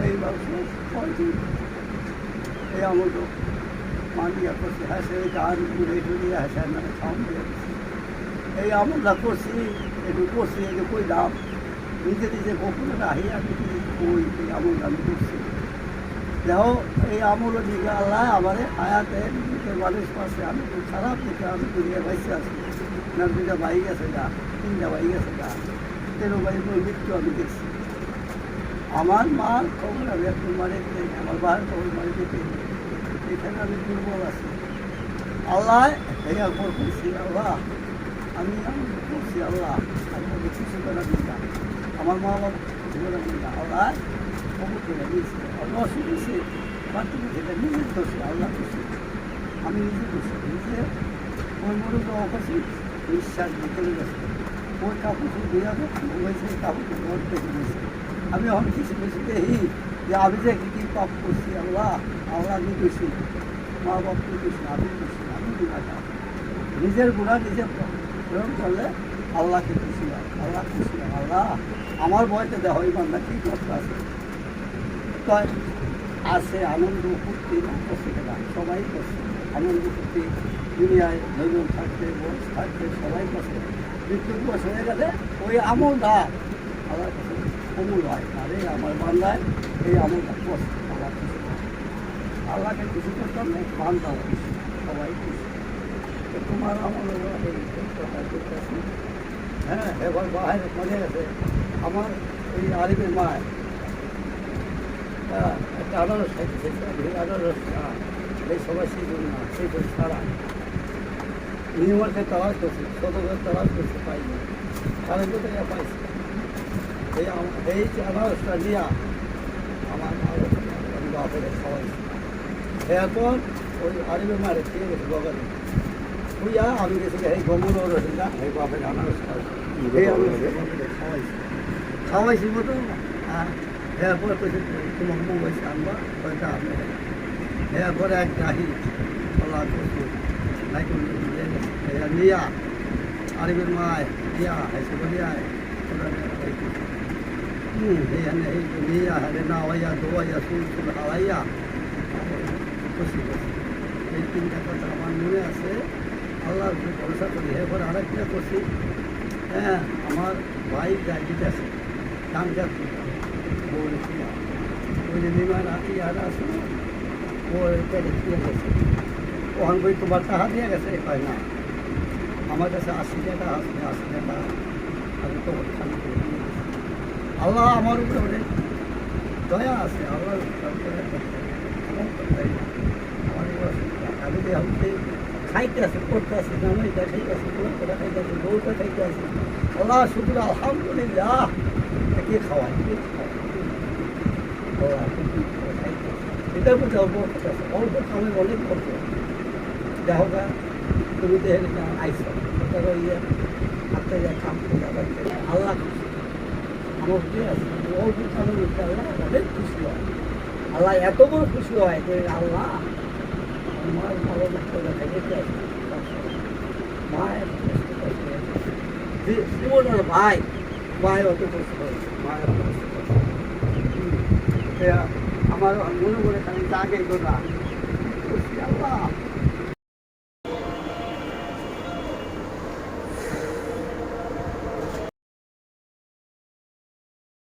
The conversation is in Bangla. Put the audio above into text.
এই ব্যবসা কয়টি এই আমল তো মানিয়া করছে হ্যাঁ সেই গান ঘুরে ঘুরিয়ে হাসে মানে খাওয়ান দিয়ে এই আমলটা করছি একটু করছি এই যে কই দাম নিজে নিজে গোপনে রাহি আমি কই এই আমলটা আমি করছি দেখো এই আমল দিকে আল্লাহ আমার হায়াতে নিজেকে মানুষ পাশে আমি খুব খারাপ দিকে আমি দুনিয়া বাইসে আছি না দুইটা বাইক আছে গা তিনটা বাইক আছে গা 13 বাইক মৃত্যু আমি দেখছি আমার মার খবর আমি একটু মারে দিই আমার ভাইয়ের খবর মারে দিতে এখানে আমি দুর্বল আছি আল্লাহ এই খবর করছি আল্লাহ আমি করছি আল্লাহ আমি কিছু করে দিলাম আমার মা বাবা জীবনে দিলাম আল্লাহ খবর করে দিয়েছি আল্লাহ শুনেছি বাড়তি সেটা নিজের দোষে আল্লাহ দোষে আমি নিজে দোষে নিজে ওই মনে তো অবশ্যই বিশ্বাস ভিতরে গেছে ওই কাপড় দিয়ে হয়েছে কাপড় ঘর পেতে দিয়েছে আমি এখন কিছু কিছু দেখি যে আমি যে কী পাপ করছি আল্লাহ আল্লাহ আমি দোষী মা বাপকে দোষী আমি দোষী আমি গুণাগার নিজের গুণা নিজে প্রেরণ করলে আল্লাহকে খুশি হয় আল্লাহ খুশি হয় আল্লাহ আমার বয়তে দেওয়া ইমানটা কী করতে আছে তাই আছে আনন্দ ফুর্তি না করছে না সবাই করছে আনন্দ ফুর্তি দুনিয়ায় ধৈর্য থাকতে বয়স থাকতে সবাই করছে মৃত্যুর বয়স হয়ে গেলে ওই আমলটা আল্লাহর কাছে কমল হয় আরে আমার বান্দায় এই আমলটা করছে আল্লাহ খুশি আল্লাহকে খুশি করতে হবে বান্দাও খুশি সবাই খুশি তোমার আমল হ্যাঁ এবার বাইরে মনে আছে আমার ওই আরিফের মায় একটা আনারস খাইতেছে এই আনারস এই সবাই সেই না সেই ছাড়া নিয়মকে তালাশ করছে শতকের তালাশ করছে পাইনি তাহলে কোথায় পাইছে এই আনারসটা নিয়ে আমার বাপের খাওয়াইছে এখন ওই আরিফের মায়ের খেয়ে গেছে বগালে বুঝা আমি গেছি এই গমনও রয়েছে না এই বাপের আনারস খাওয়াইছি মতো এরপরে কইছে তোমার মোবাইল আনবা ওইটা আমি এরপরে এক গাহি বলা করছি নিয়া আরিবের মায় দিয়া হাইসে বলিয়া এই নিয়া হারে না হইয়া ধোয়াইয়া চুল চুল হাওয়াইয়া খুশি করছি এই তিনটা কথা আমার মনে আছে আল্লাহর ভরসা করি এরপরে আরেকটা করছি হ্যাঁ আমার ভাই ডায়াবেটিস আছে কামজাত ওই যে বিমান হাতি আর আছে ওর পেটে দিয়ে গেছে ওখান বই তোমার টাকা দিয়ে গেছে কয় না আমার কাছে 80 টাকা আছে 80 টাকা আমি তো আল্লাহ আমার উপরে দয়া আছে আল্লাহ আমি আমি খাইতে আছে করতে আছে জামাইটা খাইতে আছে পোলাটা খাইতে আছে বউটা খাইতে আছে আল্লাহ শুধু আলহামদুলিল্লাহ কে খাওয়ায় কে খাওয়ায় এটার প্রতি অল্প আছে অল্প খাওয়াই অনেক করতে দেখো গা তুমি তো এখানে আইসো ওটা ইয়ে হাতে যা কাম করতে আল্লাহ আমার কি আছে অল্প খাওয়ার মধ্যে আল্লাহ অনেক খুশি হয় আল্লাহ এত বড় খুশি হয় যে আল্লাহ আমার ভালো করে খাইতে আছে মায়ের ভাই ভাই অত কষ্ট করে মায়ের আমার মনে করে খালি জাগে গোটা আল্লাহ